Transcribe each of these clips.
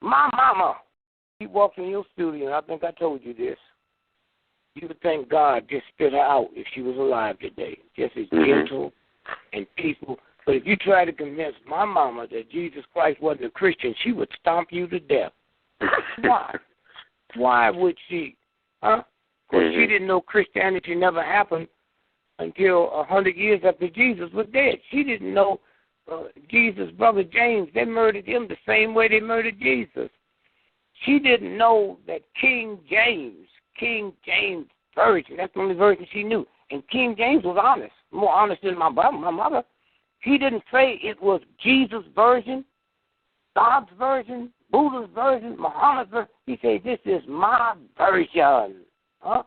My mama, she walks in your studio, and I think I told you this. You would think God just spit her out if she was alive today, just as gentle and peaceful. But if you try to convince my mama that Jesus Christ wasn't a Christian, she would stomp you to death. Why? Why would she? Huh? Because she didn't know Christianity never happened until 100 years after Jesus was dead. She didn't know Jesus' brother James. They murdered him the same way they murdered Jesus. She didn't know that King James Version, that's the only version she knew. And King James was honest, more honest than my mother. He didn't say it was Jesus' version, God's version, Buddha's version, Muhammad's version. He said, this is my version. Huh?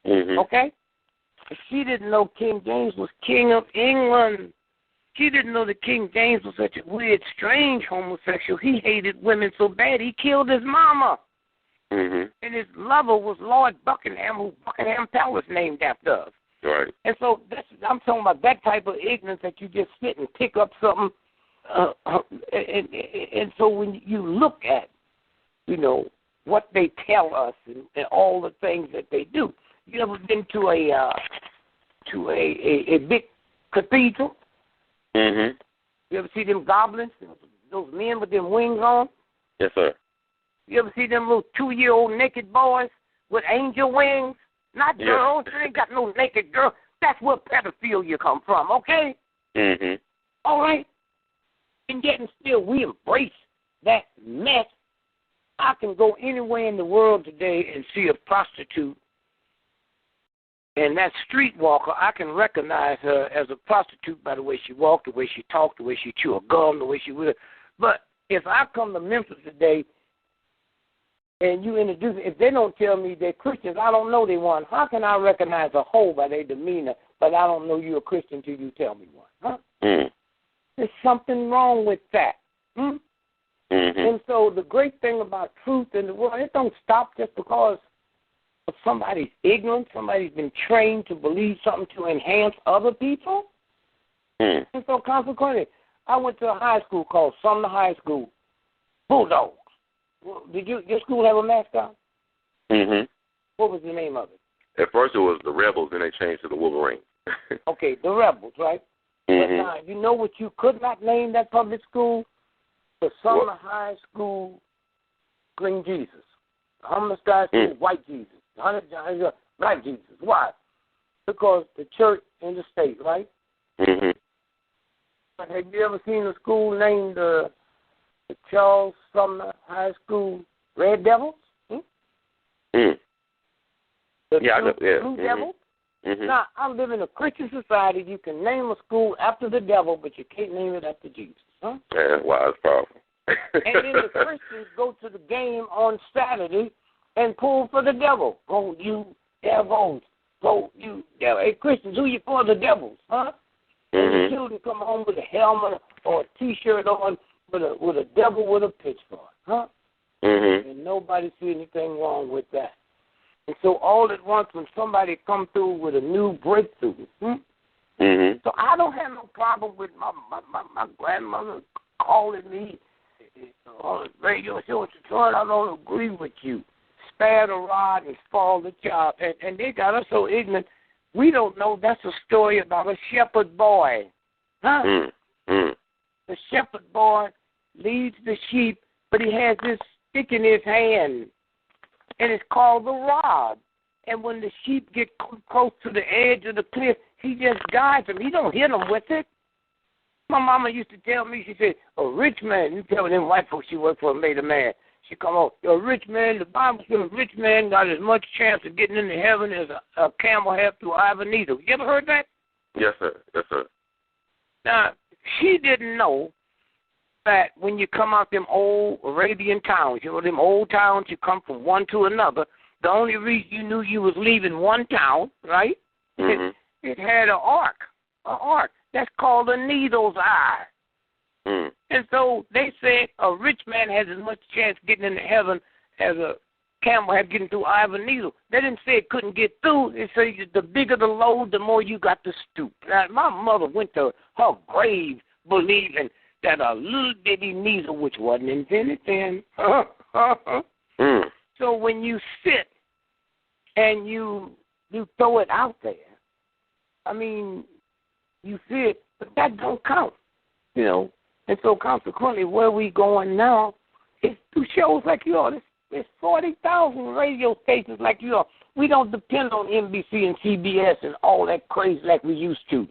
Okay? She didn't know King James was King of England. She didn't know that King James was such a weird, strange homosexual. He hated women so bad he killed his mama. And his lover was Lord Buckingham, who Buckingham Palace named after us. Right. And so I'm talking about that type of ignorance that you just sit and pick up something. And so when you look at, you know, what they tell us and all the things that they do. You ever been to a big cathedral? You ever see them goblins, those men with them wings on? Yes, sir. You ever see them little 2-year-old naked boys with angel wings? Not girls. They ain't got no naked girls. That's where pedophilia come from, okay? All right? And yet and still we embrace that mess. I can go anywhere in the world today and see a prostitute, and that streetwalker, I can recognize her as a prostitute by the way she walked, the way she talked, the way she chewed a gum, the way she would. But if I come to Memphis today and you introduce, if they don't tell me they're Christians, I don't know they one. How can I recognize a hoe by their demeanor, but I don't know you're a Christian till you tell me one? Huh? There's something wrong with that. And so the great thing about truth in the world, it don't stop just because of somebody's ignorance. Somebody's been trained to believe something to enhance other people. And so consequently, I went to a high school called Sumner High School, Bulldogs. Did your school have a mascot? What was the name of it? At first it was the Rebels, then they changed to the Wolverines. Okay, the Rebels, right? But now, you know what you could not name that public school? The Sumner High School Green Jesus. Homeless High School White Jesus. Black Jesus. Why? Because the church in the state, right? Have you ever seen a school named the Charles Sumner High School Red Devils? The Blue Devils? Now, I live in a Christian society. You can name a school after the devil, but you can't name it after Jesus. Huh? Yeah, wow, that's powerful. And then the Christians go to the game on Saturday and pull for the devil. Go, you devils. Go, you devils. Hey, Christians, who you for? The devils, huh? And the children come home with a helmet or a T-shirt on with a devil with a pitchfork, huh? And nobody see anything wrong with that. And so all at once when somebody come through with a new breakthrough, so I don't have no problem with my grandmother calling me on the radio show. Son, I don't agree with you. Spare the rod and spoil the child. And they got us so ignorant, we don't know that's a story about a shepherd boy. Huh? The shepherd boy leads the sheep, but he has this stick in his hand, and it's called the rod. And when the sheep get close to the edge of the cliff, he just guides them. He don't hit them with it. My mama used to tell me, she said, a rich man, you tell them white folks she worked for a made a man. She come on, a rich man, the Bible says a rich man got as much chance of getting into heaven as a camel have through ivory needle. You ever heard that? Yes, sir. Yes, sir. Now, she didn't know that when you come out them old Arabian towns, you know, them old towns, you come from one to another, the only reason you knew you was leaving one town, right? It had an arc. That's called a needle's eye. And so they said a rich man has as much chance getting into heaven as a camel had getting through eye of a needle. They didn't say it couldn't get through. They said the bigger the load, the more you got to stoop. Now, my mother went to her grave believing at a little bitty needle, which wasn't invented then. So when you sit and you throw it out there, I mean, you see it, but that don't count, you know. And so consequently, where we going now is through shows like yours. There's 40,000 radio stations like yours. We don't depend on NBC and CBS and all that crazy like we used to.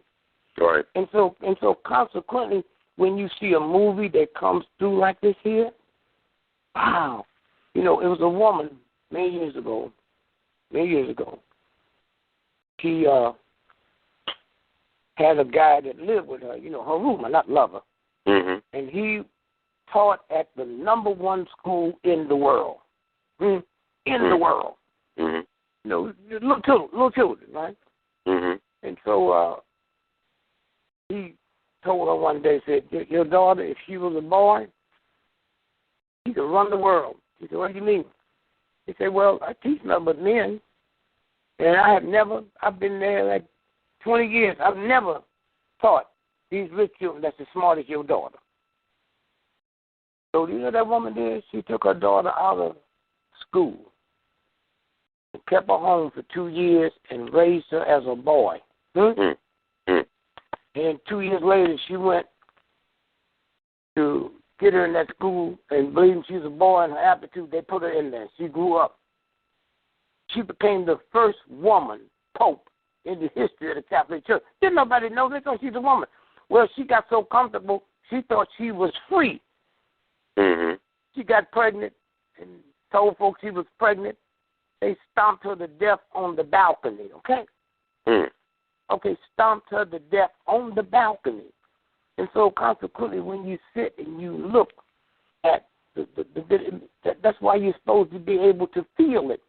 Right. And so consequently, when you see a movie that comes through like this here, wow. You know, it was a woman many years ago. She had a guy that lived with her, you know, her roommate, not lover. Mm-hmm. And he taught at the #1 school in the world. The world. Mm-hmm. You know, little children, right? Mm-hmm. And so he told her one day, said, your daughter, if she was a boy, she could run the world. She said, what do you mean? He said, well, I teach nothing but men. And I've been there like 20 years. I've never taught these rich children that's as smart as your daughter. So you know what that woman did? She took her daughter out of school and kept her home for 2 years and raised her as a boy. And 2 years later, she went to get her in that school, and believing she was a boy and her aptitude, they put her in there. She grew up. She became the first woman pope in the history of the Catholic Church. Didn't nobody know this? Oh, she's a woman. Well, she got so comfortable, she thought she was free. Mm-hmm. She got pregnant and told folks she was pregnant. They stomped her to death on the balcony, okay? Okay, stomped her to death on the balcony. And so consequently, when you sit and you look at that's why you're supposed to be able to feel it.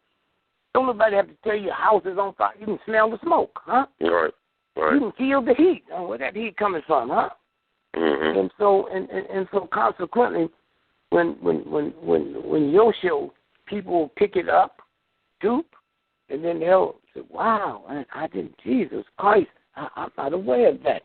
Don't nobody have to tell you your house is on fire. You can smell the smoke, huh? Right. You can feel the heat. Oh, where's that heat coming from, huh? Mm-hmm. And so consequently, when your show, people will pick it up, and then they'll say, wow, I didn't, Jesus Christ, I'm not aware of that.